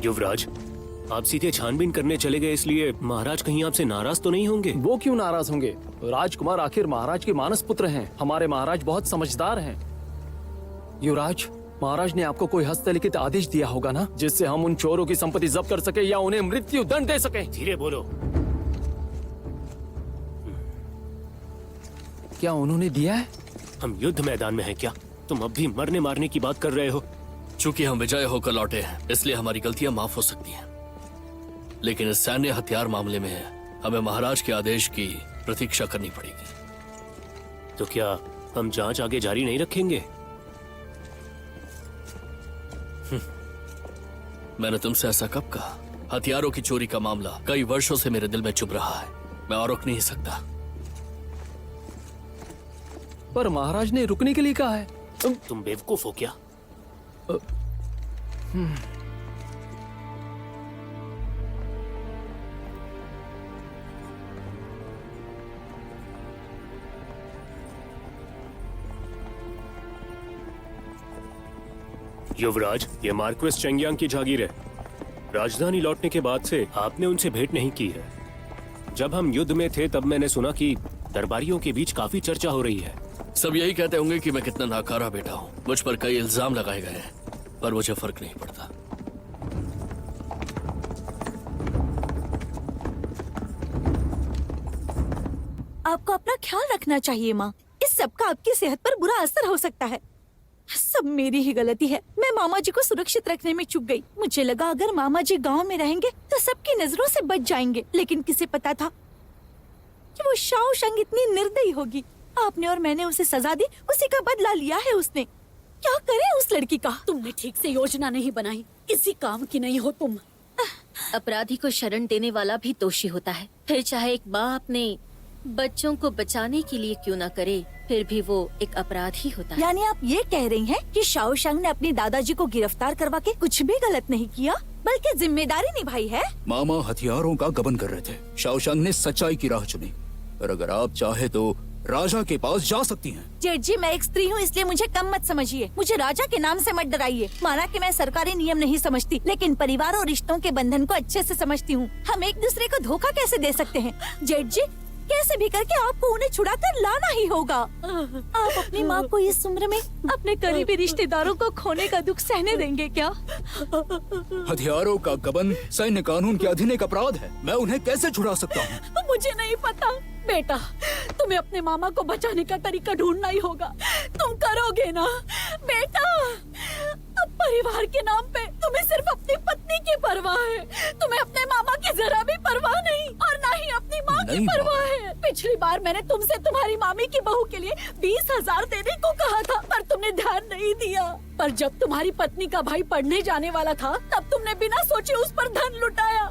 युवराज, आप सीधे छानबीन करने चले गए, इसलिए महाराज कहीं आपसे नाराज तो नहीं होंगे? वो क्यों नाराज होंगे? राजकुमार आखिर महाराज के मानस पुत्र हैं। हमारे महाराज बहुत समझदार हैं। युवराज, महाराज ने आपको कोई हस्तलिखित आदेश दिया होगा ना, जिससे हम उन चोरों की संपत्ति जब्त कर सके या उन्हें मृत्यु दंड दे सके। धीरे बोलो। क्या उन्होंने दिया है? हम युद्ध मैदान में हैं क्या? तुम अब भी मरने मारने की बात कर रहे हो? चूंकि हम विजय होकर लौटे हैं, इसलिए हमारी गलतियां माफ हो सकती हैं, लेकिन इस सैन्य हथियार मामले में हमें महाराज के आदेश की प्रतीक्षा करनी पड़ेगी। तो क्या हम जांच आगे जारी नहीं रखेंगे? मैंने तुमसे ऐसा कब कहा? हथियारों की चोरी का मामला कई वर्षों से मेरे दिल में चुभ रहा है, मैं और रुक नहीं सकता। पर महाराज ने रुकने के लिए कहा है। तुम बेवकूफ हो क्या? युवराज, ये मार्क्वेस चेंगियांग की जागीर है। राजधानी लौटने के बाद से आपने उनसे भेंट नहीं की है। जब हम युद्ध में थे तब मैंने सुना कि दरबारियों के बीच काफी चर्चा हो रही है। सब यही कहते होंगे कि मैं कितना नाकारा बेटा हूँ। मुझ पर कई इल्जाम लगाए गए हैं, पर मुझे फर्क नहीं पड़ता। आपको अपना ख्याल रखना चाहिए माँ। इस सब का आपकी सेहत पर बुरा असर हो सकता है। सब मेरी ही गलती है। मैं मामा जी को सुरक्षित रखने में चूक गई। मुझे लगा अगर मामा जी गांव में रहेंगे तो सबकी नजरों से बच जाएंगे, लेकिन किसे पता था कि वो शाओशंग इतनी निर्दयी होगी। आपने और मैंने उसे सजा दी, उसी का बदला लिया है उसने। क्या करे उस लड़की का? तुमने ठीक से योजना नहीं बनाई, किसी काम की नहीं हो तुम। अपराधी को शरण देने वाला भी दोषी होता है, फिर चाहे एक माँ अपने बच्चों को बचाने के लिए क्यों ना करे, फिर भी वो एक अपराधी होता है। यानी आप ये कह रही हैं कि शाओशंग ने अपने दादाजी को गिरफ्तार करवा के कुछ भी गलत नहीं किया, बल्कि जिम्मेदारी निभाई है? मामा हथियारों का गबन कर रहे थे, शाओशंग ने सच्चाई की राह चुनी। और अगर आप चाहे तो राजा के पास जा सकती हैं। जेठ जी, मैं एक स्त्री हूँ, इसलिए मुझे कम मत समझिए। मुझे राजा के नाम से मत डराइए। माना कि मैं सरकारी नियम नहीं समझती, लेकिन परिवार और रिश्तों के बंधन को अच्छे से समझती हूँ। हम एक दूसरे को धोखा कैसे दे सकते हैं? जेठ जी, कैसे भी करके आपको उन्हें छुड़ा कर लाना ही होगा। आप अपनी माँ को इस उम्र में अपने करीबी रिश्तेदारों को खोने का दुख सहने देंगे क्या? हथियारों का गबन सैन्य कानून के अधीन एक अपराध है। मैं उन्हें कैसे छुड़ा सकता हूँ? मुझे नहीं पता बेटा, तुम्हें अपने मामा को बचाने का तरीका ढूंढना ही होगा। तुम करोगे ना बेटा? अब परिवार के नाम पे तुम्हें सिर्फ अपनी पत्नी की परवाह है। तुम्हें अपने मामा की जरा भी परवाह नहीं, और ना ही अपनी माँ की परवाह है। पिछली बार मैंने तुमसे तुम्हारी मामी की बहू के लिए 20,000 देने को कहा था, पर तुमने ध्यान नहीं दिया। पर जब तुम्हारी पत्नी का भाई पढ़ने जाने वाला था, तब तुमने बिना सोचे उस पर धन लुटाया।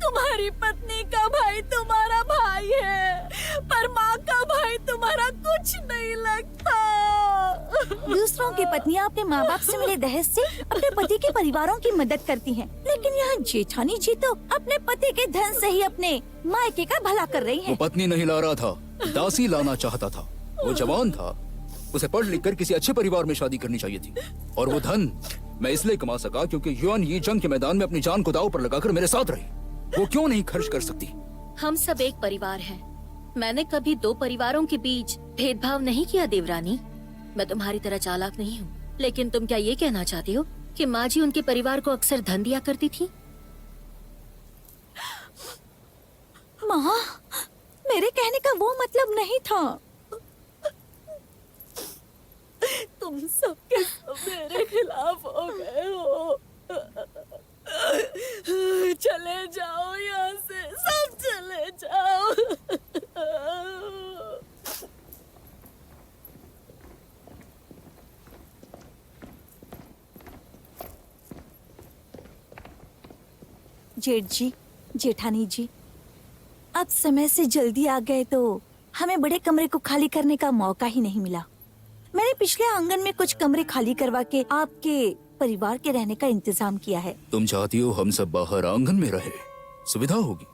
तुम्हारी पत्नी का भाई तुम्हारा भाई है, पर माँ का भाई तुम्हारा कुछ नहीं लगता। दूसरों की पत्नियां अपने माँ बाप से मिले दहेज से अपने पति के परिवारों की मदद करती हैं, लेकिन यहाँ जेठानी जी तो अपने पति के धन से ही अपने मायके का भला कर रही हैं। वो पत्नी नहीं ला रहा था, दासी लाना चाहता था। वो जवान था, उसे पढ़ लिख कर किसी अच्छे परिवार में शादी करनी चाहिए थी। और वो धन मैं इसलिए कमा सका क्योंकि युआन ये जंग के मैदान में अपनी जान को दांव पर लगाकर मेरे साथ रही। वो क्यों नहीं खर्च कर सकती? हम सब एक परिवार हैं। मैंने कभी दो परिवारों के बीच भेदभाव नहीं किया देवरानी। मैं तुम्हारी तरह चालाक नहीं हूँ, लेकिन तुम क्या ये कहना चाहती हो कि माँ जी उनके परिवार को अक्सर धन दिया करती थी? माँ, मेरे कहने का वो मतलब नहीं था। तुम सबके सब मेरे खिलाफ हो गए हो। चले जाओ यहाँ से, सब चले जाओ। जेठ जी, जेठानी जी, आप समय से जल्दी आ गए तो हमें बड़े कमरे को खाली करने का मौका ही नहीं मिला। मैंने पिछले आंगन में कुछ कमरे खाली करवा के आपके परिवार के रहने का इंतजाम किया है। तुम चाहती हो हम सब बाहर आंगन में रहे? सुविधा होगी।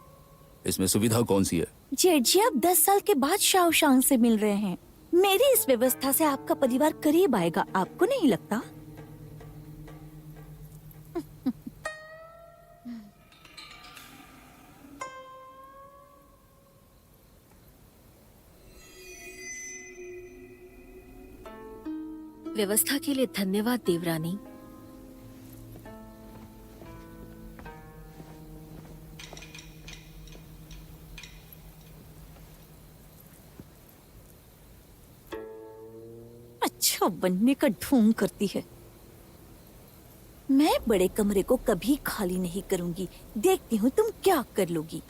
इसमें सुविधा कौन सी है? जेठ जी, आप 10 साल के बाद शाओशांग से मिल रहे हैं। मेरी इस व्यवस्था से आपका परिवार करीब आएगा, आपको नहीं लगता? व्यवस्था के लिए धन्यवाद देवरानी। अच्छा बनने का ढोंग करती है। मैं बड़े कमरे को कभी खाली नहीं करूंगी। देखती हूँ तुम क्या कर लोगी।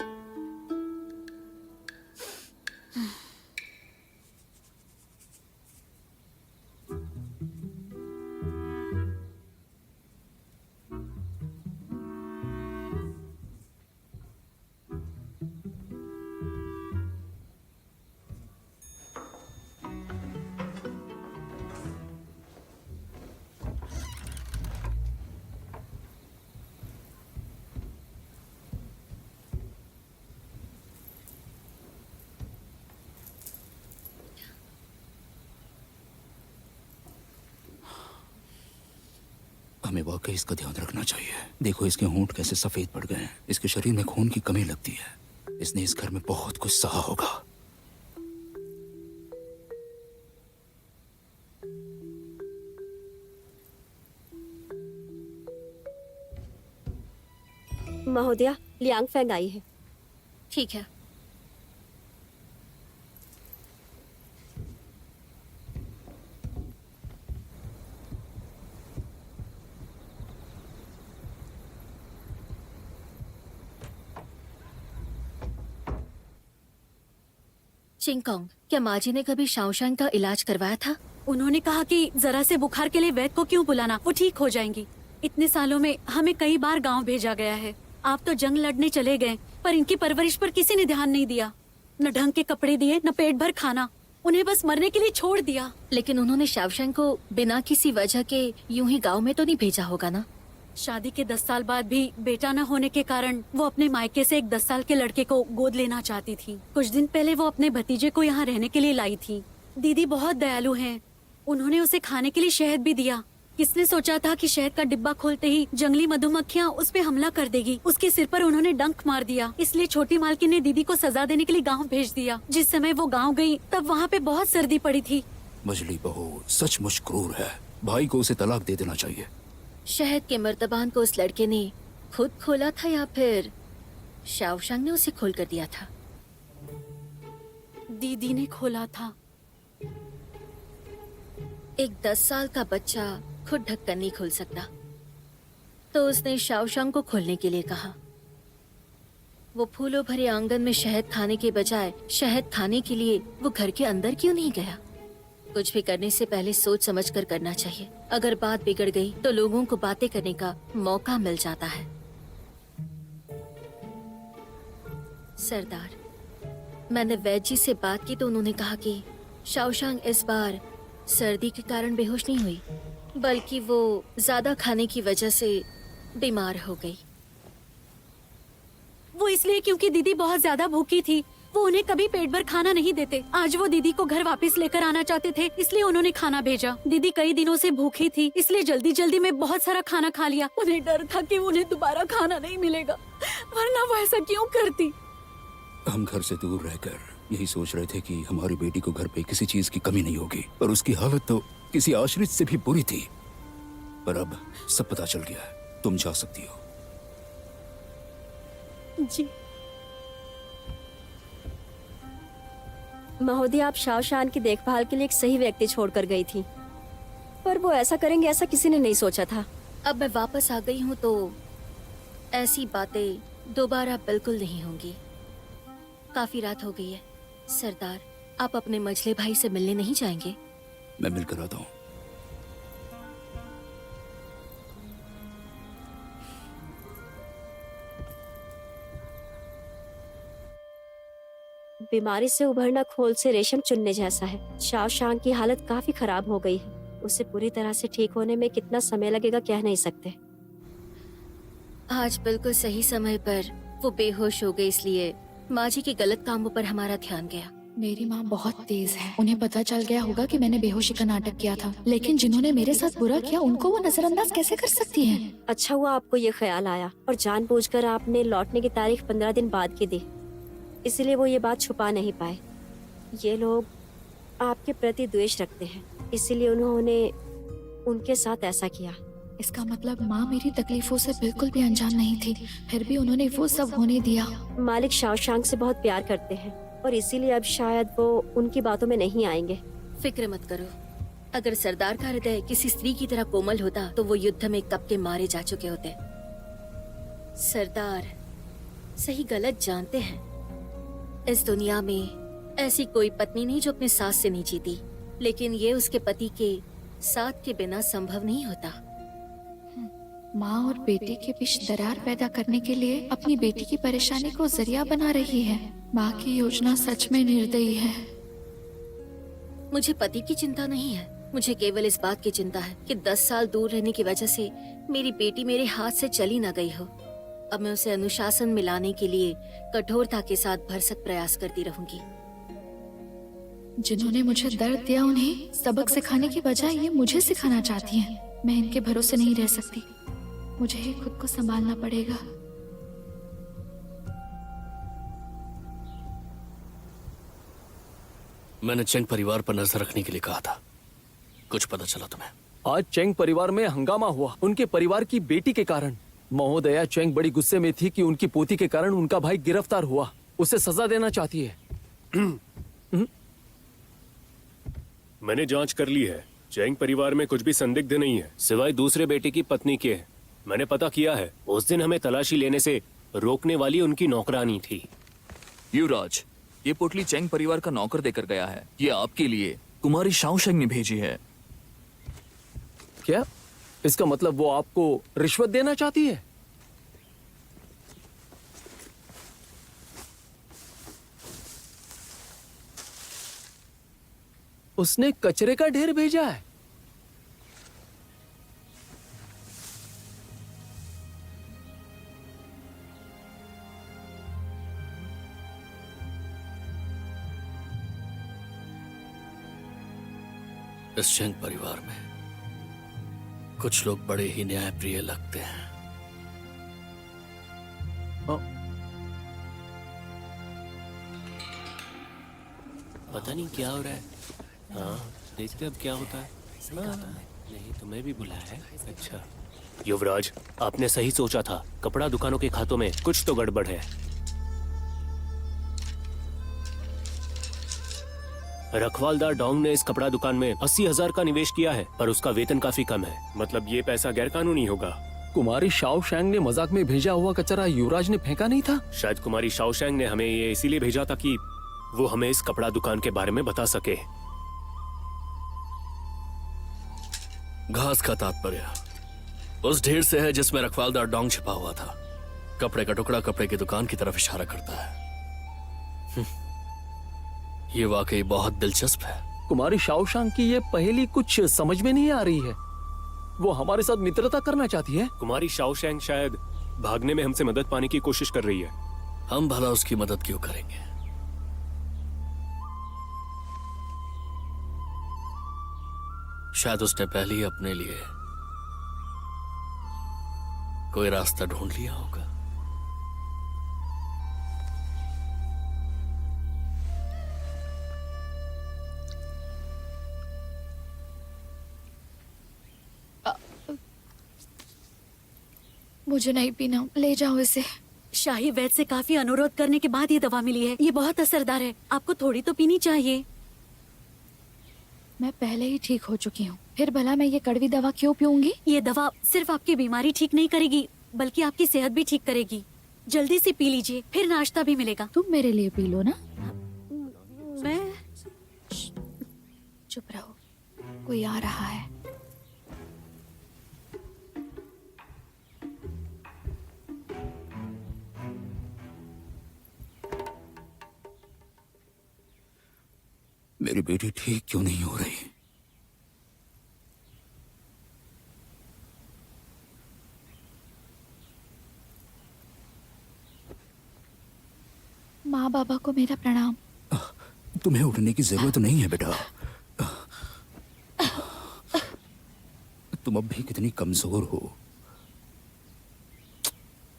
हमें वाकई इसका ध्यान रखना चाहिए। देखो इसके होंठ कैसे सफेद पड़ गए हैं। इसके शरीर में खून की कमी लगती है। इसने इस घर में बहुत कुछ सहा होगा। महोदया, लियांग फेंग आई है। ठीक है। चिंगकोंग, क्या माजी ने कभी शाओशांग का इलाज करवाया था? उन्होंने कहा कि जरा से बुखार के लिए वैद्य को क्यों बुलाना, वो ठीक हो जाएंगी। इतने सालों में हमें कई बार गांव भेजा गया है। आप तो जंग लड़ने चले गए, पर इनकी परवरिश पर किसी ने ध्यान नहीं दिया। न ढंग के कपड़े दिए, न पेट भर खाना। उन्हें बस मरने के लिए छोड़ दिया। लेकिन उन्होंने शाओशांग को बिना किसी वजह के यूं ही गांव में तो नहीं भेजा होगा ना? शादी के 10 साल बाद भी बेटा न होने के कारण वो अपने मायके से एक 10 साल के लड़के को गोद लेना चाहती थी। कुछ दिन पहले वो अपने भतीजे को यहाँ रहने के लिए लाई थी। दीदी बहुत दयालु हैं। उन्होंने उसे खाने के लिए शहद भी दिया। किसने सोचा था कि शहद का डिब्बा खोलते ही जंगली मधुमक्खियाँ उस पे हमला कर देगी। उसके सिर पर उन्होंने डंक मार दिया। इसलिए छोटी मालकिन ने दीदी को सजा देने के लिए गाँव भेज दिया। जिस समय वो गाँव गयी तब वहाँ पे बहुत सर्दी पड़ी थी। मजली बहू सचमुच क्रूर है। भाई को उसे तलाक दे देना चाहिए। शहद के मर्तबान को उस लड़के ने खुद खोला था या फिर शाओशांग ने उसे खोल कर दिया था? दीदी ने खोला था। एक 10 साल का बच्चा खुद ढक्कन नहीं खोल सकता, तो उसने शाओशांग को खोलने के लिए कहा। वो फूलों भरे आंगन में शहद खाने के बजाय शहद खाने के लिए वो घर के अंदर क्यों नहीं गया? कुछ भी करने से पहले सोच समझ कर करना चाहिए। अगर बात बिगड़ गई तो लोगों को बातें करने का मौका मिल जाता है। सरदार, मैंने वैद्य जी से बात की तो उन्होंने कहा कि शाओशांग इस बार सर्दी के कारण बेहोश नहीं हुई, बल्कि वो ज्यादा खाने की वजह से बीमार हो गई। वो इसलिए क्योंकि दीदी बहुत ज्यादा भूखी थी। वो उन्हें कभी पेट भर खाना नहीं देते। आज वो दीदी को घर वापस लेकर आना चाहते थे, इसलिए उन्होंने खाना भेजा। दीदी कई दिनों से भूखी थी, इसलिए जल्दी जल्दी में बहुत सारा खाना खा लिया। उन्हें डर था कि उन्हें दोबारा खाना नहीं मिलेगा, वरना वो ऐसा क्यों करती। हम घर से दूर रहकर यही सोच रहे थे कि हमारी बेटी को घर पे किसी चीज की कमी नहीं होगी, पर उसकी हालत तो किसी आश्रित से भी बुरी थी। पर अब सब पता चल गया है। तुम जा सकती हो। जी महोदय, आप शाओशान की देखभाल के लिए एक सही व्यक्ति छोड़कर गई थी, पर वो ऐसा करेंगे ऐसा किसी ने नहीं सोचा था। अब मैं वापस आ गई हूँ तो ऐसी बातें दोबारा बिल्कुल नहीं होंगी। काफी रात हो गई है। सरदार, आप अपने मझले भाई से मिलने नहीं जाएंगे? मैं मिलकर आता हूँ। बीमारी से उभरना खोल से रेशम चुनने जैसा है। शाओशांग की हालत काफी खराब हो गई है। उसे पूरी तरह से ठीक होने में कितना समय लगेगा कह नहीं सकते। आज बिल्कुल सही समय पर वो बेहोश हो गई, इसलिए माँ जी के गलत कामों पर हमारा ध्यान गया। मेरी माँ बहुत तेज है। उन्हें पता चल गया होगा कि मैंने बेहोशी का नाटक किया था, लेकिन जिन्होंने मेरे साथ बुरा किया उनको वो नजरअंदाज कैसे कर सकती हैं? अच्छा हुआ आपको ये ख्याल आया और जानबूझकर आपने लौटने की तारीख 15 दिन बाद की दी, इसलिए वो ये बात छुपा नहीं पाए। ये लोग आपके प्रति द्वेष रखते हैं, इसीलिए उन्होंने उनके साथ ऐसा किया। इसका मतलब माँ मेरी तकलीफों से बिल्कुल भी अनजान नहीं थी, फिर भी उन्होंने वो सब होने दिया। मालिक शाओशांग से बहुत प्यार करते हैं और इसीलिए अब शायद वो उनकी बातों में नहीं आएंगे। फिक्र मत करो, अगर सरदार का हृदय किसी स्त्री की तरह कोमल होता तो वो युद्ध में कब के मारे जा चुके होते। सरदार सही गलत जानते हैं। इस दुनिया में ऐसी कोई पत्नी नहीं जो अपने सास से नहीं जीती, लेकिन ये उसके पति के साथ के बिना संभव नहीं होता। माँ और बेटे के बीच दरार पैदा करने के लिए अपनी बेटी की परेशानी को जरिया बना रही है। माँ की योजना सच में निर्दयी है। मुझे पति की चिंता नहीं है, मुझे केवल इस बात की चिंता है कि 10 साल दूर रहने की वजह से मेरी बेटी मेरे हाथ से चली न गई हो। अब मैं उसे अनुशासन में लाने के लिए कठोरता के साथ भरसक प्रयास करती रहूंगी। जिन्होंने मुझे दर्द दिया उन्हें सबक सिखाने की बजाय ये मुझे सिखाना चाहती हैं। मैं इनके भरोसे नहीं रह सकती, मुझे ही खुद को संभालना पड़ेगा। मैंने चेंग परिवार पर नजर रखने के लिए कहा था, कुछ पता चला तुम्हें? आज चेंग परिवार में हंगामा हुआ उनके परिवार की बेटी के कारण। महोदया चेंग बड़ी गुस्से में थी कि उनकी पोती के कारण उनका भाई गिरफ्तार हुआ, उसे सजा देना चाहती है। मैंने जांच कर ली है, चेंग परिवार में कुछ भी संदिग्ध नहीं है सिवाय दूसरे बेटे की पत्नी के। मैंने पता किया है, उस दिन हमें तलाशी लेने से रोकने वाली उनकी नौकरानी थी। युवराज, ये पोटली चेंग परिवार का नौकर देकर गया है। ये आपके लिए कुमारी शाओशेंग ने भेजी है। क्या इसका मतलब वो आपको रिश्वत देना चाहती है? उसने कचरे का ढेर भेजा है। इस चेंग परिवार में कुछ लोग बड़े ही न्यायप्रिय लगते हैं। पता नहीं क्या हो रहा है। हाँ, देखते अब क्या होता है। नहीं, तुम्हें भी बुलाया है। अच्छा युवराज, आपने सही सोचा था, कपड़ा दुकानों के खातों में कुछ तो गड़बड़ है। रखवालदार डोंग ने इस कपड़ा दुकान में 80,000 का निवेश किया है, पर उसका वेतन काफी कम है। मतलब ये पैसा गैरकानूनी होगा। कुमारी शाओशैंग ने मजाक में भेजा हुआ कचरा युवराज ने फेंका नहीं था। शायद कुमारी शाओशैंग ने हमें ये इसीलिए भेजा था कि वो हमें इस कपड़ा दुकान के बारे में बता सके। घास का तात्पर्य उस ढेर से है जिसमें रखवालदार डोंग छिपा हुआ था। कपड़े का टुकड़ा कपड़े की दुकान की तरफ इशारा करता है। ये वाकई बहुत दिलचस्प है। कुमारी शाओशांग की ये पहेली कुछ समझ में नहीं आ रही है। वो हमारे साथ मित्रता करना चाहती है। कुमारी शाओशैंग शायद भागने में हमसे मदद पाने की कोशिश कर रही है। हम भला उसकी मदद क्यों करेंगे? शायद उसने पहले ही अपने लिए कोई रास्ता ढूंढ लिया होगा। मुझे नहीं पीना, ले जाओ इसे। शाही वैद्य से काफी अनुरोध करने के बाद ये दवा मिली है। ये बहुत असरदार है, आपको थोड़ी तो पीनी चाहिए। मैं पहले ही ठीक हो चुकी हूँ, फिर भला मैं ये कड़वी दवा क्यों पीऊंगी? ये दवा सिर्फ आपकी बीमारी ठीक नहीं करेगी, बल्कि आपकी सेहत भी ठीक करेगी। जल्दी से पी लीजिए, फिर नाश्ता भी मिलेगा। तुम मेरे लिए पी लो ना। मैं चुप रहो, कोई आ रहा है। मेरी बेटी ठीक क्यों नहीं हो रही? माँ बाबा को मेरा प्रणाम। तुम्हें उठने की जरूरत नहीं है बेटा। तुम अब भी कितनी कमजोर हो।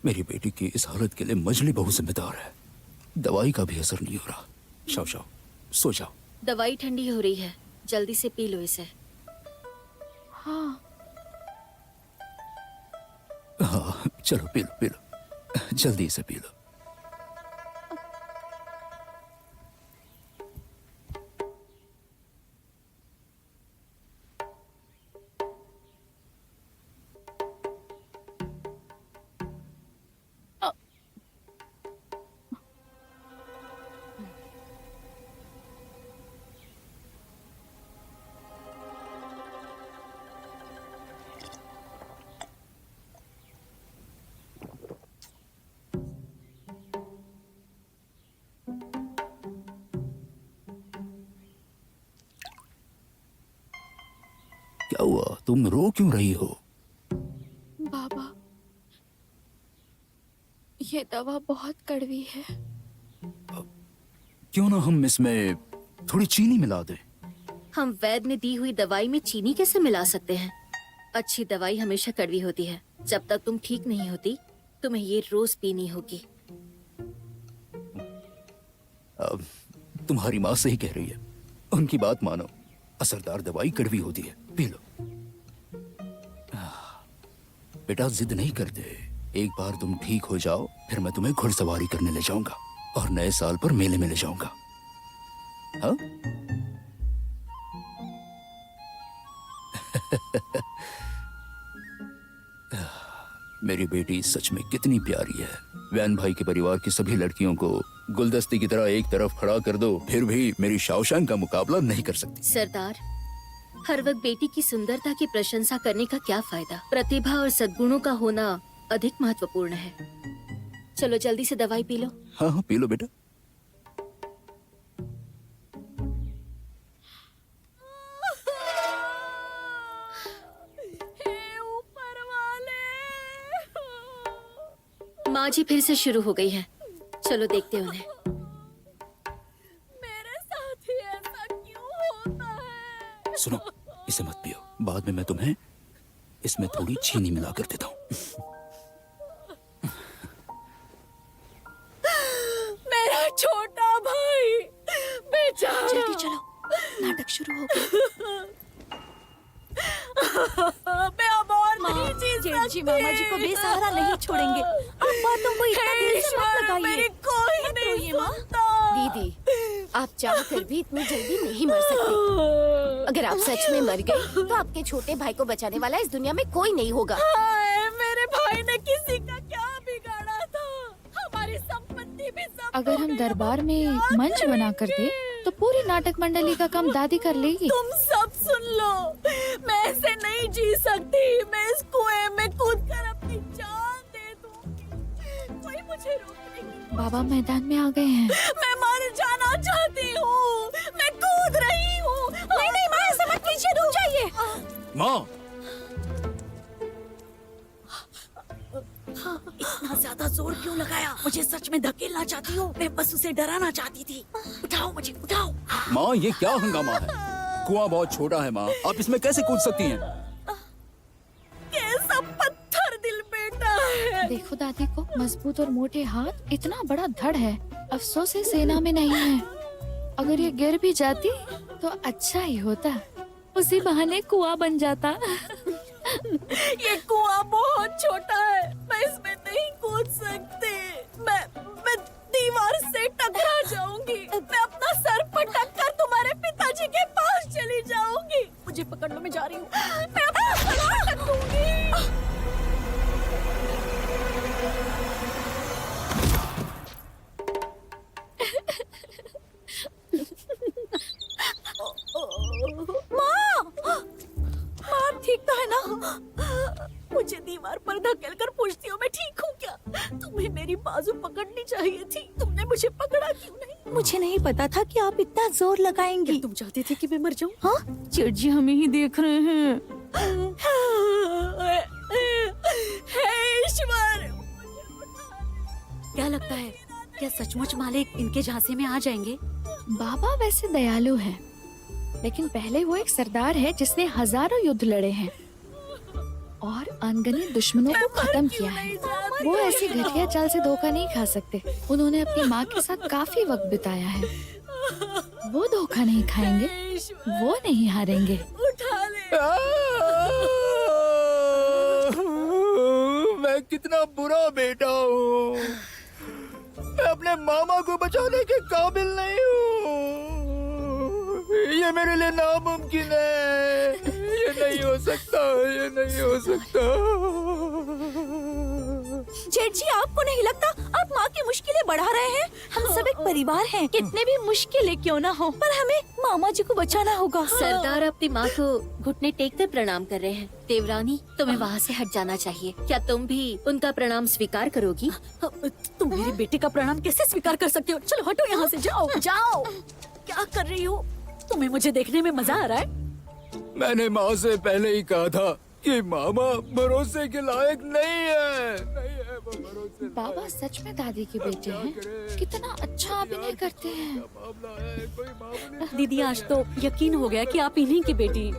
मेरी बेटी की इस हालत के लिए मजली बहुत जिम्मेदार है। दवाई का भी असर नहीं हो रहा। शाओ शाओ, सो जाओ। दवाई ठंडी हो रही है, जल्दी से पी लो इसे। हाँ। हाँ चलो पी लो पी लो, जल्दी से पी लो। क्या हुआ, तुम रो क्यों रही हो? बाबा, ये दवा बहुत कड़वी है। क्यों ना हम इसमें थोड़ी चीनी मिला दें? हम वैद्य ने दी हुई दवाई में चीनी कैसे मिला सकते हैं? अच्छी दवाई हमेशा कड़वी होती है। जब तक तुम ठीक नहीं होती, तुम्हें ये रोज पीनी होगी। अब तुम्हारी माँ सही कह रही है, उनकी बात मानो। असरदार दवाई कड़वी होती है, पी लो। बेटा जिद नहीं करते, एक बार तुम ठीक हो जाओ, फिर मैं तुम्हें घुड़सवारी करने ले जाऊंगा और नए साल पर मेले में ले जाऊंगा। हाँ? मेरी बेटी सच में कितनी प्यारी है। वैन भाई के परिवार की सभी लड़कियों को गुलदस्ते की तरह एक तरफ खड़ा कर दो, फिर भी मेरी शाओशांग का मुकाबला नहीं कर सकती। सरदार, हर वक्त बेटी की सुंदरता की प्रशंसा करने का क्या फायदा? प्रतिभा और सद्गुणों का होना अधिक महत्वपूर्ण है। चलो जल्दी से दवाई पी लो। हाँ हाँ पी लो बेटा। माँ जी फिर से शुरू हो गई है। चलो देखते हैं उन्हें। मेरे साथ ही ऐसा क्यों होता है? सुनो, इसे मत पियो, बाद में मैं तुम्हें इसमें थोड़ी चीनी मिला कर देता हूँ। मेरा छोटा भाई बेचारा। जल्दी चलो, नाटक शुरू हो गया। मैं अब और नहीं जी जेठ जी सकती। मामा जी को बेसहारा नहीं छोड़ेंगे। आप बातों को इतना दिल से मत लगाइए। मेरी कोई मत नहीं रोइए माँ। सुनता। दीदी, आप चाह कर भी इतनी जल्दी नहीं मर सकती। अगर आप सच में मर गई तो आपके छोटे भाई को बचाने वाला इस दुनिया में कोई नहीं होगा। हाय, मेरे भाई ने किसी का क्या बिगाड़ा था? हमारी संपत्ति भी सब अगर हम दरबार में मंच बना कर दे तो पूरी नाटक मंडली का काम दादी कर लेगी। तुम सब सुन लो, मैं ऐसे नहीं जी सकती। मैं इस कुएं में कूद कर अपनी जान दे दूंगी। कोई मुझे रोक नहीं। बाबा मैदान में आ गए हैं। मैं मर जाना चाहती हूँ। मैं कूद रही हूँ। नहीं नहीं माँ, ऐसा मत कीजिए, रुक जाइए। माँ, इतना ज्यादा जोर क्यों लगाया? मुझे सच में धकेलना चाहती हो? मैं बस उसे डराना चाहती थी। उठाओ मुझे, उठाओ। माँ ये क्या हंगामा है? कुआं बहुत छोटा है माँ, आप इसमें कैसे कूद सकती हैं? कैसा पत्थर दिल बेटा है। देखो दादी को, मजबूत और मोटे हाथ, इतना बड़ा धड़ है। अफसोस है सेना में नहीं है। अगर ये गिर भी जाती तो अच्छा ही होता, उसी बहाने कुआं बन जाता। ये कुआं बहुत छोटा है, मैं इसमें नहीं कूद सकती। मैं दीवार से टकरा जाऊंगी। मैं अपना सर पटक कर तुम्हारे पिताजी के पास चली जाऊंगी। मुझे पकड़ लो, मैं जा रही हूँ। मैं अपना सर पटक दूंगी। माँ ठीक तो है ना? मुझे दीवार पर धकेल कर पूछती हो मैं ठीक हूँ क्या? तुम्हें मेरी बाजू पकड़नी चाहिए थी। तुमने मुझे पकड़ा क्यों नहीं? मुझे नहीं पता था कि आप इतना जोर लगाएंगी। तुम चाहती थी कि मैं मर जाऊँ? हाँ, जेठ जी हमें ही देख रहे हैं। हे ईश्वर, क्या लगता है, क्या सचमुच मालिक इनके झांसे में आ जाएंगे? बाबा वैसे दयालु है, लेकिन पहले वो एक सरदार है जिसने हजारों युद्ध लड़े हैं और अनगिनत दुश्मनों को खत्म किया है। वो ऐसी घटिया चाल से धोखा नहीं खा सकते। उन्होंने अपनी माँ के साथ काफी वक्त बिताया है। वो धोखा नहीं खाएंगे, वो नहीं हारेंगे। उठा ले। मैं कितना बुरा बेटा हूँ। मैं अपने मामा को बचाने के काबिल नहीं हूँ। ये मेरे लिए नामुमकिन है। ये नहीं हो सकता, ये नहीं हो सकता। जेठ जी, आपको नहीं लगता आप माँ की मुश्किलें बढ़ा रहे हैं? हम सब एक परिवार हैं, कितने भी मुश्किलें क्यों ना हो, पर हमें मामा जी को बचाना होगा। सरदार अपनी माँ को घुटने टेक कर प्रणाम कर रहे हैं। देवरानी, तुम्हें वहाँ से हट जाना चाहिए। क्या तुम भी उनका प्रणाम स्वीकार करोगी? तुम मेरे बेटे का प्रणाम कैसे स्वीकार कर सकते हो? चलो हटो यहाँ से, जाओ जाओ। क्या कर रही हो? तुम्हें मुझे देखने में मजा आ रहा है? मैंने माँ से पहले ही कहा था कि मामा भरोसे के लायक नहीं है, नहीं है वो भरोसे लायक। बाबा सच में दादी के बेटे हैं। कितना अच्छा अभिनय करते हैं। मामला है कोई मामूली दीदी, आज तो यकीन हो गया कि आप इन्हीं की बेटी।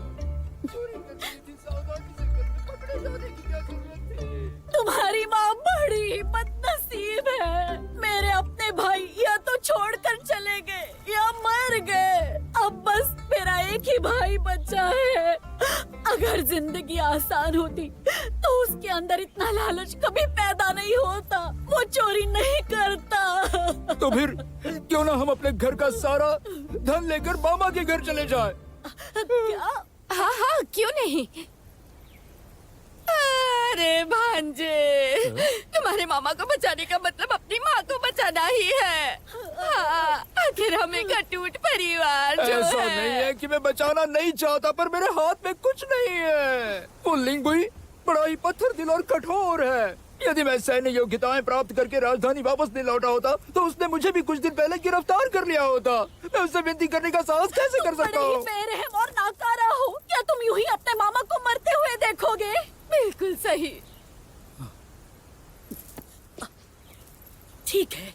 तुम्हारी माँ बड़ी बदनसीब है। मेरे अपने भाई या तो छोड़कर चले गए या मर गए। अब बस मेरा एक ही भाई बचा है। अगर जिंदगी आसान होती तो उसके अंदर इतना लालच कभी पैदा नहीं होता। वो चोरी नहीं करता। तो फिर क्यों ना हम अपने घर का सारा धन लेकर मामा के घर चले जाएं? क्या? हाँ हाँ, क्यों नहीं। अरे भांजे, तुम्हारे मामा को बचाने का मतलब अपनी माँ को बचाना ही है। हाँ, आखिर हम एक अटूट परिवार जो ऐसा है। नहीं है कि मैं बचाना नहीं चाहता, पर मेरे हाथ में कुछ नहीं है। वो लिंगुई बड़ा ही पत्थर दिल और कठोर है। यदि मैं सैन्य योग्यताएं प्राप्त करके राजधानी वापस नहीं लौटा होता तो उसने मुझे भी कुछ दिन पहले गिरफ्तार कर लिया होता। मैं उससे विनती करने का साहस कैसे कर सकता बड़े ही हूँ? बेरहम और नाकारा हो। क्या तुम यूं ही अपने मामा को मरते हुए देखोगे? बिल्कुल सही। ठीक है,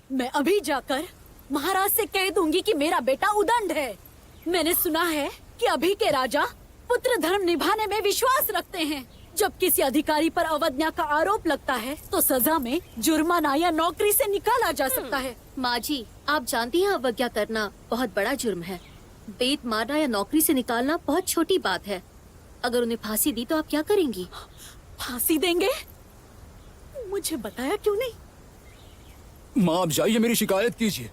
मैं अभी जाकर महाराज से कह दूंगी कि मेरा बेटा उदंड है। मैंने सुना है कि अभी के राजा पुत्र धर्म निभाने में विश्वास रखते हैं। जब किसी अधिकारी पर अवज्ञा का आरोप लगता है तो सजा में जुर्माना या नौकरी से निकाला जा सकता है। माँ जी, आप जानती हैं अवज्ञा करना बहुत बड़ा जुर्म है। बेत मारना या नौकरी से निकालना बहुत छोटी बात है। अगर उन्हें फांसी दी तो आप क्या करेंगी? फांसी देंगे? मुझे बताया क्यों नहीं? माँ, आप जाइए, मेरी शिकायत कीजिए।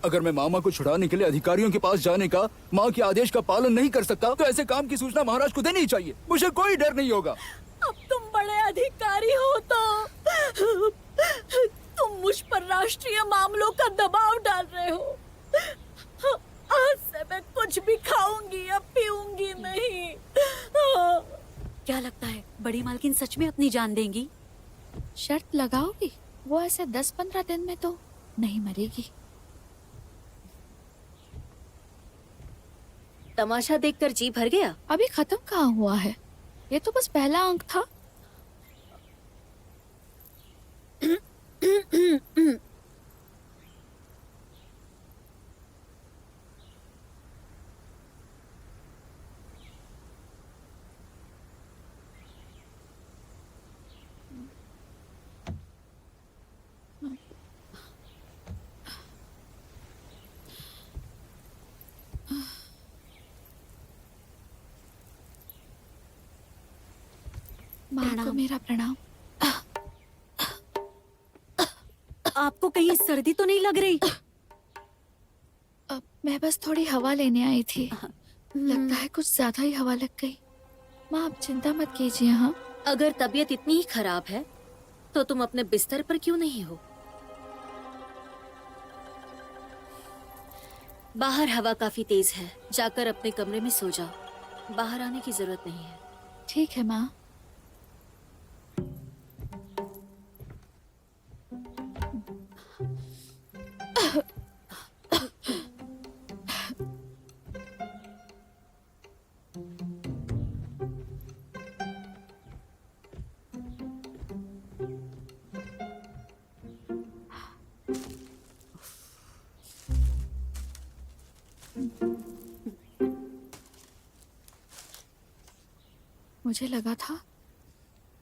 अगर मैं मामा को छुड़ाने के लिए अधिकारियों के पास जाने का, माँ के आदेश का पालन नहीं कर सकता तो ऐसे काम की सूचना महाराज को देनी चाहिए। मुझे कोई डर नहीं होगा। अब तुम बड़े अधिकारी हो तो तुम मुझ पर राष्ट्रीय मामलों का दबाव डाल रहे हो। आज से मैं कुछ भी खाऊंगी या पीऊंगी नहीं। क्या लगता है बड़ी मालकिन सच में अपनी जान देंगी? शर्त लगाओगी? वो ऐसे 10-15 दिन में तो नहीं मरेगी। तमाशा देखकर जी भर गया। अभी खत्म कहाँ हुआ है? ये तो बस पहला अंक था। माँ को मेरा प्रणाम। आपको कहीं सर्दी तो नहीं लग रही? मैं बस थोड़ी हवा लेने आई थी। लगता है कुछ ज्यादा ही हवा लग गई। माँ, आप चिंता मत कीजिए। हाँ, अगर तबीयत इतनी ही खराब है तो तुम अपने बिस्तर पर क्यों नहीं हो? बाहर हवा काफी तेज है, जाकर अपने कमरे में सो जाओ। बाहर आने की जरूरत नहीं है। ठीक है माँ। मुझे लगा था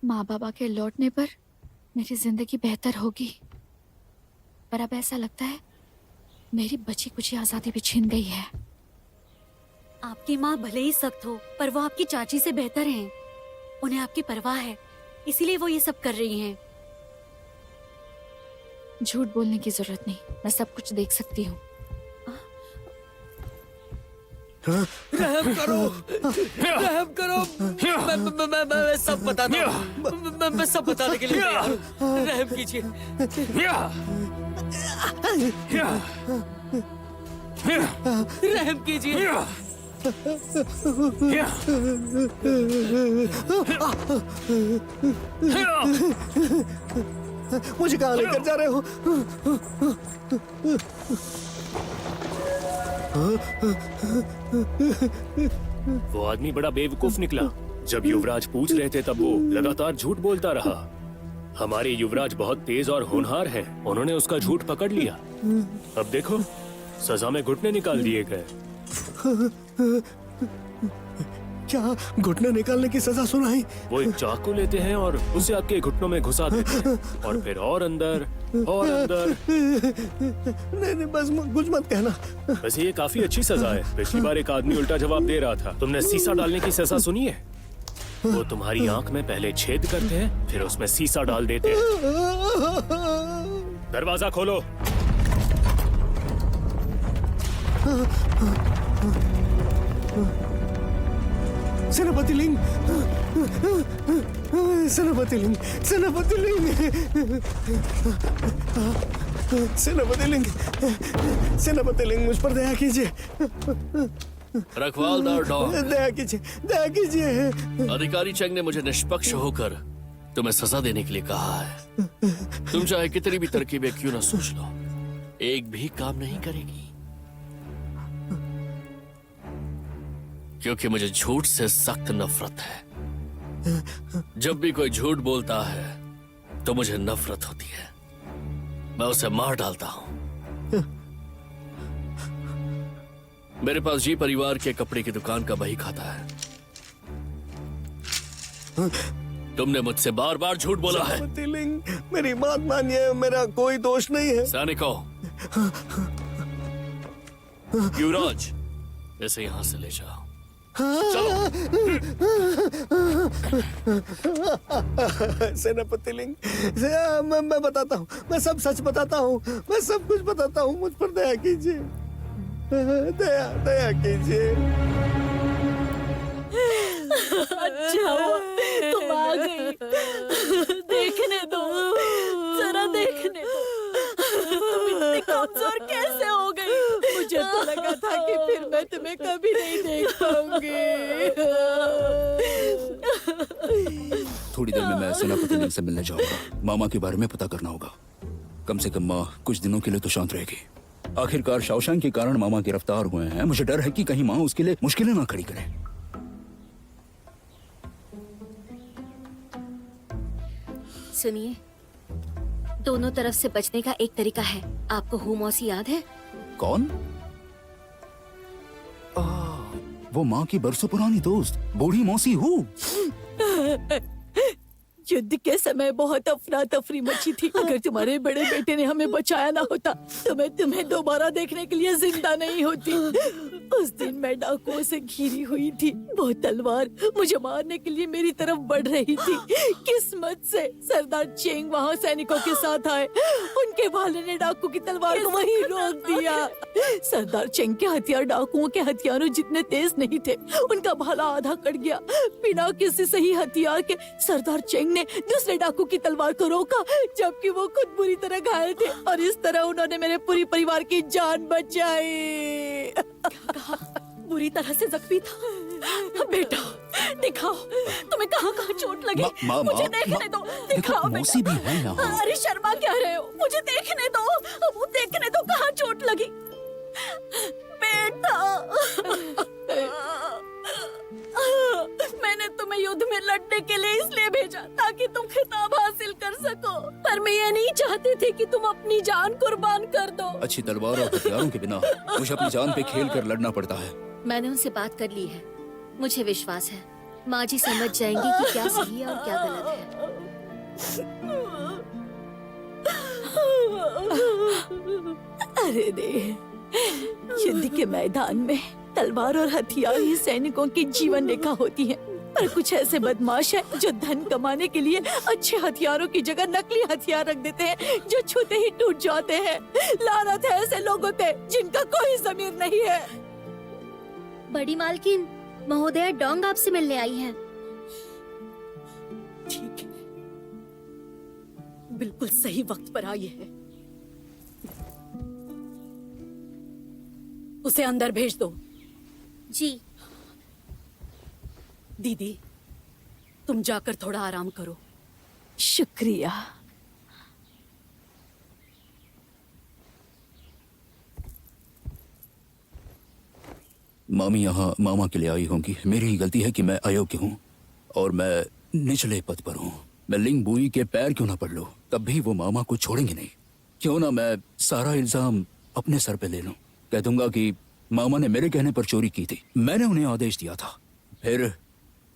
माँ बाबा के लौटने पर मेरी जिंदगी बेहतर होगी, पर अब ऐसा लगता है मेरी बची कुची आजादी भी छीन गई है। आपकी माँ भले ही सख्त हो, पर वो आपकी चाची से बेहतर हैं। उन्हें आपकी परवाह है। इसीलिए वो ये सब कर रही हैं। झूठ बोलने की जरूरत नहीं, मैं सब कुछ देख सकती हूँ। रहम करो, रहम करो। मैं सब बताता हूँ। मैं सब बताने के लिए तैयार हूँ। रहम कीजिए। रहम कीजिए। मुझे कहाँ लेकर जा रहे हो? वो आदमी बड़ा बेवकूफ निकला। जब युवराज पूछ रहे थे तब वो लगातार झूठ बोलता रहा। हमारे युवराज बहुत तेज और होनहार हैं। उन्होंने उसका झूठ पकड़ लिया। अब देखो, सजा में घुटने निकाल दिए गए। क्या घुटने निकालने की सजा सुनाई? वो एक चाकू लेते हैं और उसे आपके घुटनों में घुसा देते हैं और फिर और अंदर और अंदर। नहीं, बस कुछ मत कहना। वैसे ये काफी अच्छी सजा है। पिछली बार एक आदमी उल्टा जवाब दे रहा था। तुमने सीसा डालने की सजा सुनी है? वो तुम्हारी आंख में पहले छेद करते हैं, फिर उसमें सीसा डाल देते हैं। दरवाजा खोलो। सेनापति लिंग, सेनापति लिंग, सेनापति लिंग, सेनापति लिंग, सेनापति लिंग, मुझ पर दया कीजिए। रखवालदार डॉन, दया कीजिए, दया कीजिए। अधिकारी चेंग ने मुझे निष्पक्ष होकर तुम्हें सजा देने के लिए कहा है। तुम चाहे कितनी भी तरकीबें क्यों ना सोच लो, एक भी काम नहीं करेगी, क्योंकि मुझे झूठ से सख्त नफरत है। जब भी कोई झूठ बोलता है तो मुझे नफरत होती है। मैं उसे मार डालता हूं। मेरे पास जी परिवार के कपड़े की दुकान का बही खाता है। तुमने मुझसे बार बार झूठ बोला है। सेनापति लिंग, मेरी बात मानिए, मेरा कोई दोष नहीं है। सैनिकों, युवराज, इसे यहां से ले जाओ। सेनापति लिंग, मैं बताता हूँ, मैं सब सच बताता हूँ, मैं सब कुछ बताता हूँ। मुझ पर दया कीजिए, दया दया कीजिए। अच्छा हुआ तुम आ गई। देखने दो, जरा देखने दो, तुम इतनी कमजोर कैसे हो गई? मुझे तो लगा था कि फिर मैं तुम्हें कभी नहीं देख पाऊंगी। थोड़ी देर में मैं सेनापति लिंग से मिलने जाऊंगा। मामा के बारे में पता करना होगा। कम से कम माँ कुछ दिनों के लिए तो शांत रहेगी। आखिरकार शाओशांग के कारण मामा गिरफ्तार हुए हैं। मुझे डर है कि कहीं माँ उसके लिए मुश्किलें ना खड़ी करें। सुनिए, दोनों तरफ से बचने का एक तरीका है। आपको हू मौसी याद है? कौन? वो माँ की बरसों पुरानी दोस्त बूढ़ी मौसी हूँ। युद्ध के समय बहुत अफरा तफरी मची थी। अगर तुम्हारे बड़े बेटे ने हमें बचाया ना होता तो मैं तुम्हें दोबारा देखने के लिए जिंदा नहीं होती। उस दिन मैं डाकुओं से घिरी हुई थी। वो तलवार मुझे मारने के लिए मेरी तरफ बढ़ रही थी। किस्मत से सरदार चेंग वहाँ सैनिकों के साथ आए। उनके भाले ने डाकू की तलवार को वहीं रोक दिया। सरदार चेंग के हथियार डाकुओं के हथियारों जितने तेज नहीं थे। उनका भाला आधा कट गया। बिना किसी सही हथियार के सरदार चेंग ने दूसरे डाकू की तलवार को रोका, जबकि वो खुद बुरी तरह घायल थे। और इस तरह उन्होंने मेरे पूरी परिवार की जान बचाई। बुरी तरह से जख्मी था। बेटा दिखाओ, तुम्हें कहाँ कहाँ चोट लगी? मुझे देखने दो, दिखाओ मौसी भी है यहाँ। अरे शर्मा क्या रहे हो? मुझे देखने दो, वो देखने दो कहाँ चोट लगी। बेटा, मैंने तुम्हें युद्ध में लड़ने के लिए इसलिए भेजा ताकि तुम खिताब हासिल कर सको, पर मैं ये नहीं चाहती थी कि तुम अपनी जान कुर्बान कर दो। अच्छी तलवार और हथियारों के बिना मुझे अपनी जान पे खेल कर लड़ना पड़ता है। मैंने उनसे बात कर ली है। मुझे विश्वास है माँ जी समझ जाएंगी कि क्या सही है और क्या गलत है। अरे रे, युद्ध के मैदान में तलवार और हथियार ही सैनिकों की जीवन रेखा होती है। पर कुछ ऐसे बदमाश हैं जो धन कमाने के लिए अच्छे हथियारों की जगह नकली हथियार रख देते हैं जो छूते ही टूट जाते हैं। लानत है ऐसे लोगों पे जिनका कोई ज़मीर नहीं है। बड़ी मालकिन, महोदया डोंग आपसे मिलने आई हैं। ठीक है, बिल्कुल सही वक्त पर आई है। उसे अंदर भेज दो। जी। दीदी, तुम जाकर थोड़ा आराम करो। शुक्रिया। मामी यहाँ मामा के लिए आई होंगी। मेरी ही गलती है कि मैं अयोग्य हूँ और मैं निचले पद पर हूँ। मैं लिंग बुई के पैर क्यों ना पड़ लूं, तब भी वो मामा को छोड़ेंगे नहीं। क्यों ना मैं सारा इल्जाम अपने सर पे ले लूं। कह दूंगा कि मामा ने मेरे कहने पर चोरी की थी, मैंने उन्हें आदेश दिया था। फिर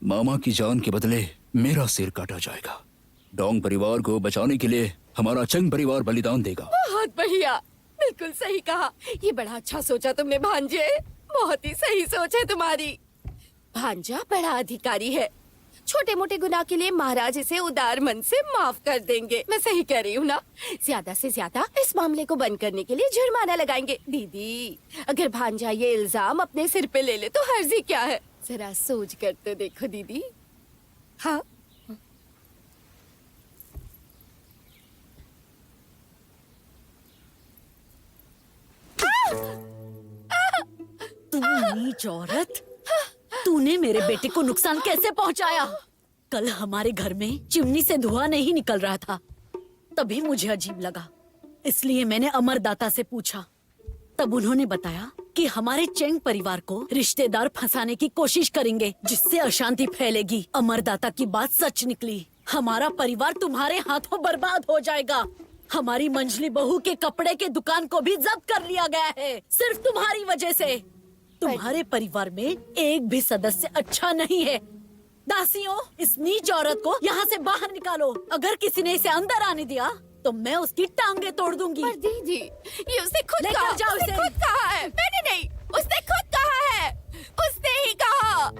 मामा की जान के बदले मेरा सिर काटा जाएगा। डोंग परिवार को बचाने के लिए हमारा चंग परिवार बलिदान देगा। बहुत बढ़िया, बिल्कुल सही कहा। ये बड़ा अच्छा सोचा तुमने भांजे, बहुत ही सही सोच है तुम्हारी। भांजा बड़ा अधिकारी है, छोटे मोटे गुनाह के लिए महाराज इसे उदार मन से माफ कर देंगे। मैं सही कह रही हूँ ना? ज्यादा से ज्यादा इस मामले को बंद करने के लिए जुर्माना लगाएंगे। दीदी, अगर भांजा ये इल्जाम अपने सिर पे ले ले तो हर्जी क्या है? जरा सोच कर तो देखो दीदी। हाँ, तुम नीच औरत, तूने मेरे बेटे को नुकसान कैसे पहुंचाया? कल हमारे घर में चिमनी से धुआं नहीं निकल रहा था, तभी मुझे अजीब लगा, इसलिए मैंने अमरदाता से पूछा। तब उन्होंने बताया कि हमारे चेंग परिवार को रिश्तेदार फंसाने की कोशिश करेंगे, जिससे अशांति फैलेगी। अमरदाता की बात सच निकली। हमारा परिवार तुम्हारे हाथों बर्बाद हो जाएगा। हमारी मंझली बहू के कपड़े के दुकान को भी जब्त कर लिया गया है, सिर्फ तुम्हारी वजह से। तुम्हारे परिवार में एक भी सदस्य अच्छा नहीं है। दासियों, इस नीच औरत को यहाँ से बाहर निकालो। अगर किसी ने इसे अंदर आने दिया तो मैं उसकी टांगे तोड़ दूंगी। पर दीदी, ये उसने खुद लेकर कहा, जाओ उसने इसे। खुद कहा है, मैंने नहीं, उसने खुद कहा है, उसने ही कहा।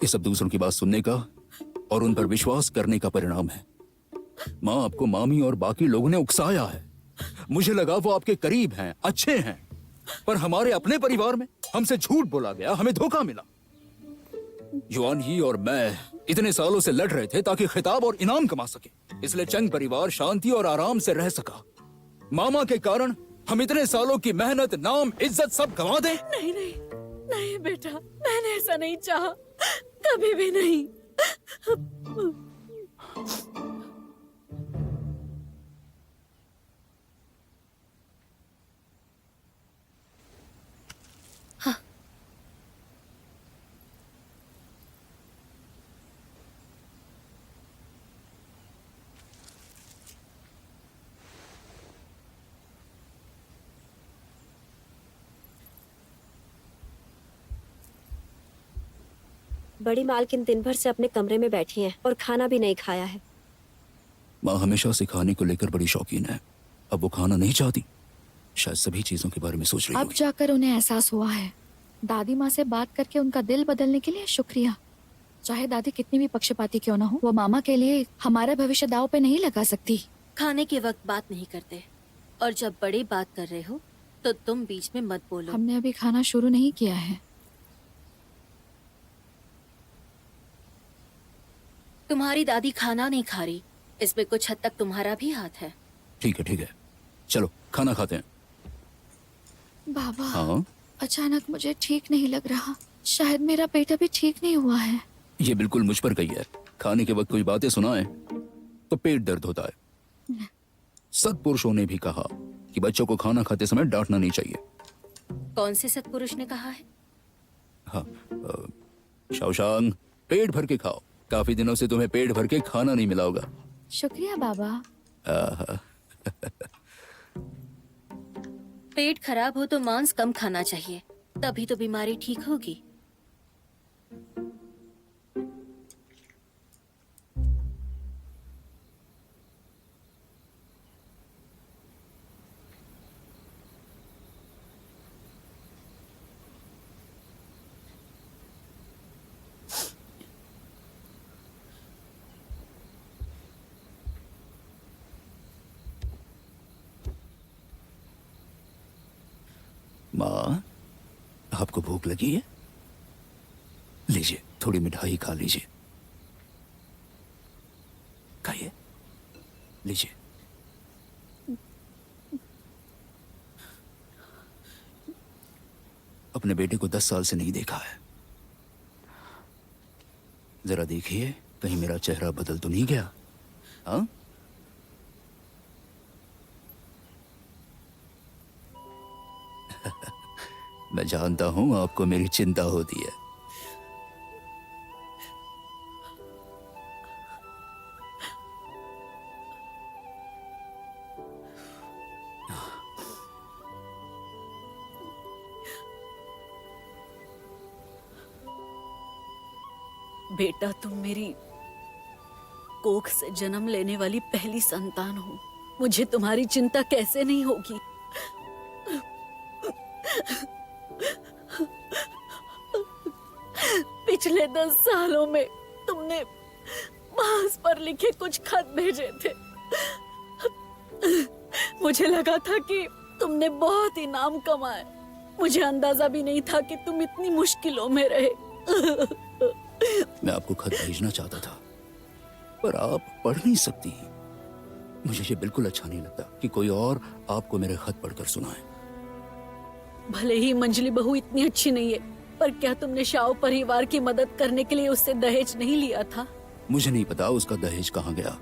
ये सब दूसरों की बात सुनने का और उन पर विश्वास करने का परिणाम है। माँ आपको मामी और बाकी लोगों ने उकसाया है। मुझे लगा वो आपके करीब हैं, अच्छे हैं, पर हमारे अपने परिवार में हमसे झूठ बोला गया, हमें धोखा मिला। युआन ही और मैं इतने सालों से लड़ रहे थे ताकि खिताब और इनाम कमा सके, इसलिए चंग परिवार शांति और आराम से रह सका। मामा के कारण हम इतने सालों की मेहनत, नाम, इज्जत सब गंवा दें? नहीं नहीं नहीं बेटा, मैंने ऐसा नहीं चाहा, कभी भी नहीं। बड़ी मालकिन दिन भर से अपने कमरे में बैठी हैं और खाना भी नहीं खाया है। माँ हमेशा से खाने को लेकर बड़ी शौकीन है। अब वो खाना नहीं चाहती, शायद सभी चीजों के बारे में सोच रही अब होगी। जाकर उन्हें एहसास हुआ है। दादी माँ से बात करके उनका दिल बदलने के लिए शुक्रिया। चाहे दादी कितनी भी पक्षपाती क्यों ना हो, वो मामा के लिए हमारा भविष्य दाव पे नहीं लगा सकती। खाने के वक्त बात नहीं करते, और जब बड़े बात कर रहे हो तो तुम बीच में मत बोलो। हमने अभी खाना शुरू नहीं किया है। तुम्हारी दादी खाना नहीं खा रही, इसमें कुछ हद तक तुम्हारा भी हाथ है। ठीक है, चलो खाना खाते हैं। बाबा, हाँ, अचानक मुझे ठीक नहीं लग रहा। शायद मेरा पेट अभी ठीक नहीं हुआ है। ये बिल्कुल मुझ पर गई है। खाने के वक्त कोई बातें सुनाए तो पेट दर्द होता है। सत्पुरुषों ने भी कहा कि बच्चों को खाना खाते समय डांटना नहीं चाहिए। कौन से सत्पुरुष ने कहा है? हाँ, शाओशांग, पेट भर के खाओ। काफी दिनों से तुम्हें पेट भर के खाना नहीं मिला होगा। शुक्रिया बाबा। आहा, पेट खराब हो तो मांस कम खाना चाहिए, तभी तो बीमारी ठीक होगी। माँ, आपको भूख लगी है? लीजिए, थोड़ी मिठाई खा लीजिए। खाइए, लीजिए। अपने बेटे को 10 साल से नहीं देखा है। जरा देखिए, कहीं मेरा चेहरा बदल तो नहीं गया? हाँ? मैं जानता हूं आपको मेरी चिंता होती है। बेटा, तुम मेरी कोख से जन्म लेने वाली पहली संतान हो। मुझे तुम्हारी चिंता कैसे नहीं होगी? पिछले 10 सालों में तुमने बांस पर लिखे कुछ खत भेजे थे। मुझे लगा था कि तुमने बहुत ही नाम कमाए। मुझे अंदाजा भी नहीं था कि तुम इतनी मुश्किलों में रहे। मैं आपको खत भेजना चाहता था, पर आप पढ़ नहीं सकती। मुझे ये बिल्कुल अच्छा नहीं लगता कि कोई और आपको मेरे खत पढ़कर सुनाए। भले ही मंजली बहू इतनी अच्छी नहीं है, पर क्या तुमने शाओ परिवार की मदद करने के लिए उससे दहेज नहीं लिया था? मुझे नहीं पता उसका दहेज कहाँ गया,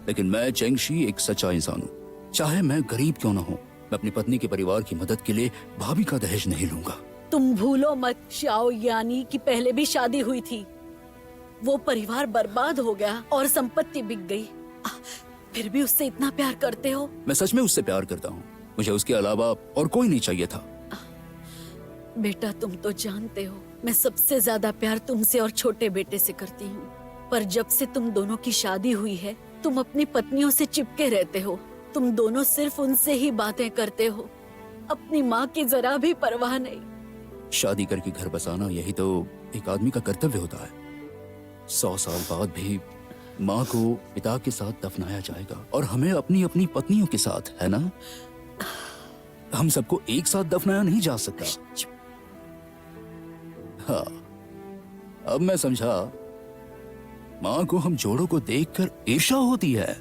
लेकिन मैं चेंगशी एक सच्चा इंसान हूँ। चाहे मैं गरीब क्यों न हूँ, मैं अपनी पत्नी के परिवार की मदद के लिए भाभी का दहेज नहीं लूंगा। तुम भूलो मत, शाओ यानी कि पहले भी शादी हुई थी। वो परिवार बर्बाद हो गया और संपत्ति बिक गई। फिर भी उससे इतना प्यार करते हो? मैं सच में उससे प्यार करता हूँ। मुझे उसके अलावा और कोई नहीं चाहिए था। बेटा, तुम तो जानते हो मैं सबसे ज्यादा प्यार तुमसे और छोटे बेटे से करती हूँ। पर जब से तुम दोनों की शादी हुई है, तुम अपनी पत्नियों से चिपके रहते हो। तुम दोनों सिर्फ उनसे ही बातें करते हो, अपनी माँ की जरा भी परवाह नहीं। शादी करके घर बसाना यही तो एक आदमी का कर्तव्य होता है। 100 साल बाद भी माँ को पिता के साथ दफनाया जाएगा और हमें अपनी अपनी पत्नियों के साथ, है ना? हम सबको एक साथ दफनाया नहीं जा सकता। हाँ, अब मैं समझा। माँ को हम जोड़ों को देखकर ईर्ष्या होती है।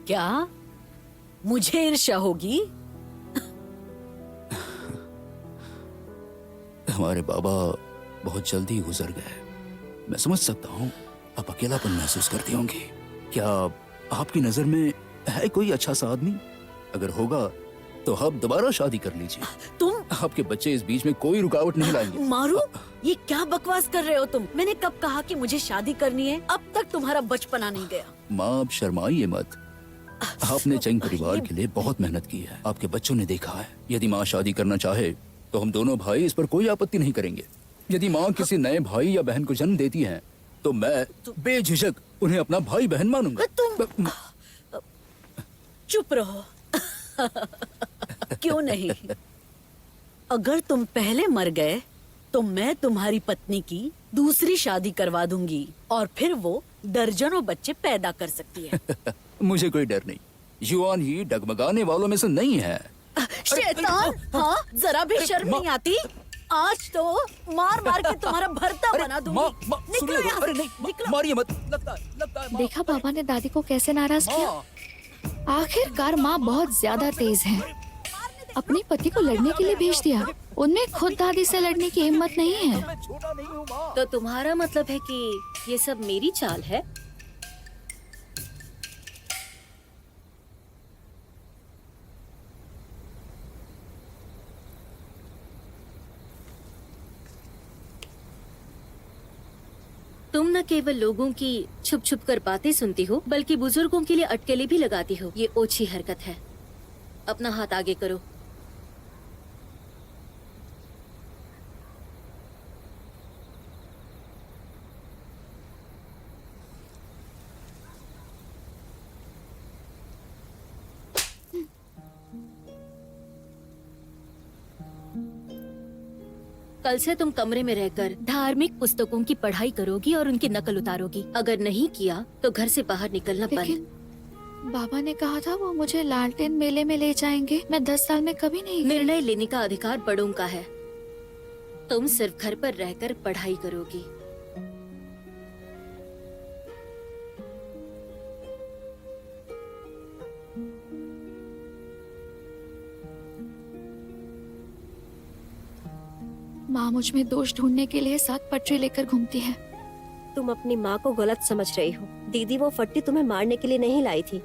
क्या मुझे ईर्ष्या होगी? हमारे बाबा बहुत जल्दी गुजर गए। मैं समझ सकता हूँ आप अकेलापन महसूस करती होंगी। क्या आपकी नजर में है कोई अच्छा सा आदमी? अगर होगा तो आप दोबारा शादी कर लीजिए। तुम आपके बच्चे इस बीच में कोई रुकावट नहीं लाएंगे। मारू, ये क्या बकवास कर रहे हो तुम? मैंने कब कहा कि मुझे शादी करनी है? अब तक तुम्हारा बचपना नहीं गया। माँ, आप शर्माइए मत। आपने चंग परिवार के लिए बहुत मेहनत की है। आपके बच्चों ने देखा है। यदि माँ शादी करना चाहे तो हम दोनों भाई इस पर कोई आपत्ति नहीं करेंगे। यदि माँ किसी नए भाई या बहन को जन्म देती है तो मैं बेझिझक उन्हें अपना भाई बहन मानूंगा। तुम चुप रहो। क्यों नहीं? अगर तुम पहले मर गए तो मैं तुम्हारी पत्नी की दूसरी शादी करवा दूंगी और फिर वो दर्जनों बच्चे पैदा कर सकती है। मुझे कोई डर नहीं। युआन ही डगमगाने वालों में से नहीं है। शैतान! हाँ, जरा भी शर्म नहीं आती? आज तो मार मार के तुम्हारा भरता बना दूंगी। निकलो यहाँ से, निकलो। मारिए मत। लगता है देखा पापा ने दादी को कैसे नाराज किया। आखिरकार माँ बहुत ज्यादा तेज है। अपने पति को लड़ने के लिए भेज दिया। उनमें खुद दादी से लड़ने की हिम्मत नहीं है। तो तुम्हारा मतलब है कि ये सब मेरी चाल है? तुम न केवल लोगों की छुप छुप कर बातें सुनती हो, बल्कि बुजुर्गों के लिए अटकलें भी लगाती हो। ये ओछी हरकत है। अपना हाथ आगे करो। कल से तुम कमरे में रहकर धार्मिक पुस्तकों की पढ़ाई करोगी और उनकी नकल उतारोगी। अगर नहीं किया तो घर से बाहर निकलना बंद। बाबा ने कहा था वो मुझे लालटेन मेले में ले जाएंगे। मैं 10 साल में कभी नहीं गई। निर्णय लेने का अधिकार बड़ों का है। तुम सिर्फ घर पर रहकर पढ़ाई करोगी। माँ मुझ में दोष ढूंढने के लिए 7 पटरी लेकर घूमती है। तुम अपनी माँ को गलत समझ रही हो। दीदी वो फट्टी तुम्हें मारने के लिए नहीं लाई थी।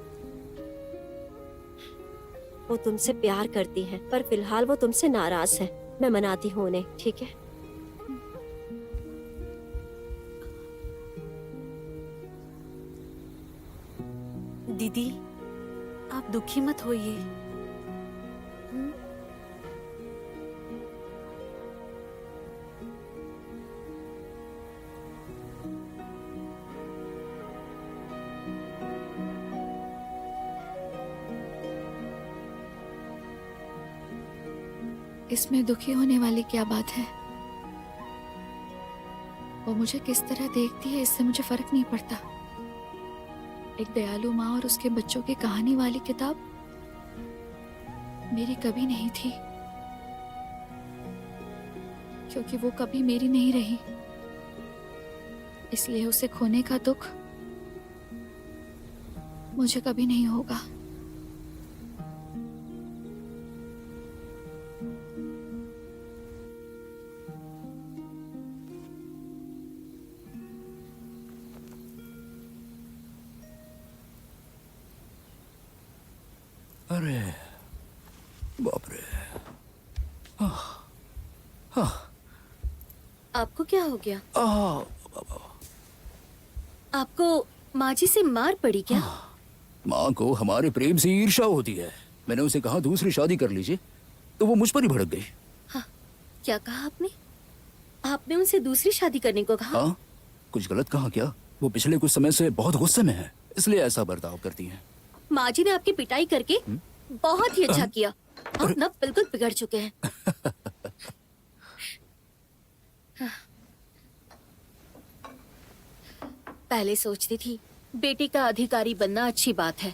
वो तुमसे प्यार करती है, पर फिलहाल वो तुमसे नाराज है। मैं मनाती हूँ उन्हें, ठीक है? दीदी, आप दुखी मत होइए। इसमें दुखी होने वाली क्या बात है? वो मुझे किस तरह देखती है इससे मुझे फर्क नहीं पड़ता। एक दयालु माँ और उसके बच्चों की कहानी वाली किताब मेरी कभी नहीं थी, क्योंकि वो कभी मेरी नहीं रही। इसलिए उसे खोने का दुख मुझे कभी नहीं होगा। अरे बाप रे। आपको क्या हो गया? आह, आपको माँ जी से मार पड़ी क्या? माँ को हमारे प्रेम से ईर्ष्या होती है। मैंने उसे कहा दूसरी शादी कर लीजिए, तो वो मुझ पर ही भड़क गई। हाँ, क्या कहा आपने? आपने उनसे दूसरी शादी करने को कहा? हाँ, कुछ गलत कहा क्या? वो पिछले कुछ समय से बहुत गुस्से में है, इसलिए ऐसा बर्ताव करती है। माँ जी ने आपकी पिटाई करके बहुत ही अच्छा किया। आप ना बिल्कुल बिगड़ चुके हैं। पहले सोचती थी बेटी का अधिकारी बनना अच्छी बात है।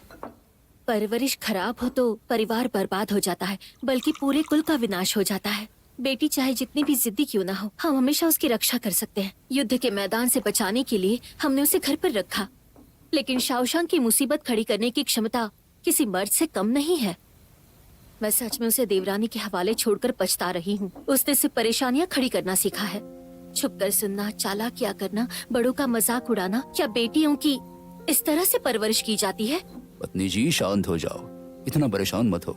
परवरिश खराब हो तो परिवार बर्बाद हो जाता है, बल्कि पूरे कुल का विनाश हो जाता है। बेटी चाहे जितनी भी जिद्दी क्यों ना हो, हम हमेशा उसकी रक्षा कर सकते हैं। युद्ध के मैदान से बचाने के लिए हमने उसे घर पर रखा, लेकिन शाओशांग की मुसीबत खड़ी करने की क्षमता किसी मर्द से कम नहीं है। मैं सच में उसे देवरानी के हवाले छोड़कर पछता रही हूँ। उसने सिर्फ परेशानियाँ खड़ी करना सीखा है। छुपकर सुनना, चालाकियाँ करना, बड़ों का मजाक उड़ाना। क्या बेटियों की इस तरह से परवरिश की जाती है? पत्नी जी शांत हो जाओ, इतना परेशान मत हो।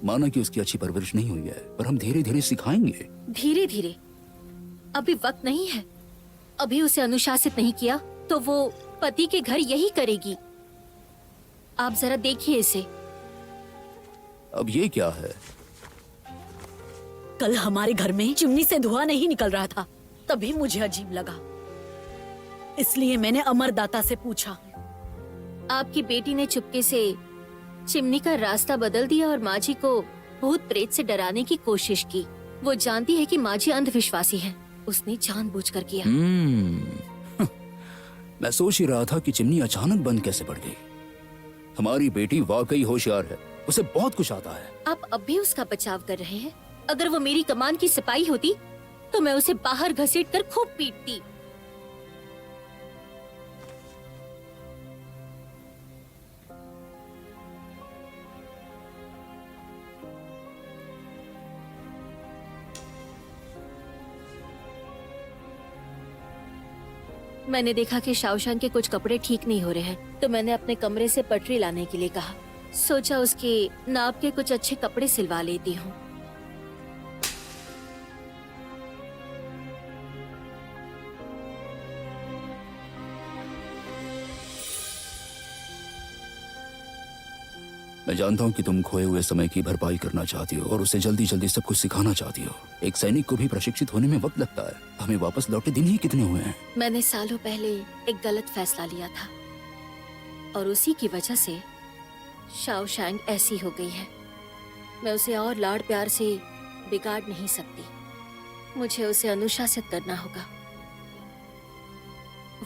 माना कि उसकी अच्छी परवरिश नहीं हुई है, पर हम धीरे धीरे सिखाएंगे। धीरे धीरे? अभी वक्त नहीं है। अभी उसे अनुशासित नहीं किया तो वो पति के घर यही करेगी। आप जरा देखिए इसे। अब ये क्या है? कल हमारे घर में चिमनी से धुआं नहीं निकल रहा था, तभी मुझे अजीब लगा, इसलिए मैंने अमरदाता से पूछा। आपकी बेटी ने चुपके से चिमनी का रास्ता बदल दिया और माँ जी को भूत प्रेत से डराने की कोशिश की। वो जानती है कि माँ जी अंधविश्वासी है, उसने जानबूझकर किया। मैं सोच ही रहा था कि चिमनी अचानक बंद कैसे पड़ गई। हमारी बेटी वाकई होशियार है, उसे बहुत कुछ आता है। आप अब भी उसका बचाव कर रहे हैं। अगर वो मेरी कमान की सिपाही होती तो मैं उसे बाहर घसीटकर खूब पीटती। मैंने देखा कि शाओशांग के कुछ कपड़े ठीक नहीं हो रहे हैं, तो मैंने अपने कमरे से पटरी लाने के लिए कहा। सोचा उसके नाप के कुछ अच्छे कपड़े सिलवा लेती हूँ। मैं जानता हूँ कि तुम खोए हुए समय की भरपाई करना चाहती हो और उसे जल्दी जल्दी सब कुछ सिखाना चाहती हो। एक सैनिक को भी प्रशिक्षित होने में वक्त लगता है। हमें वापस लौटे दिन ही कितने हुए हैं। मैंने सालों पहले एक गलत फैसला लिया था और उसी की वजह से शाओशांग ऐसी हो गई है। मैं उसे और लाड़ प्यार से बिगाड़ नहीं सकती। मुझे उसे अनुशासित करना होगा,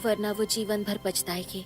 वरना वो जीवन भर पछताएगी।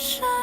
शायद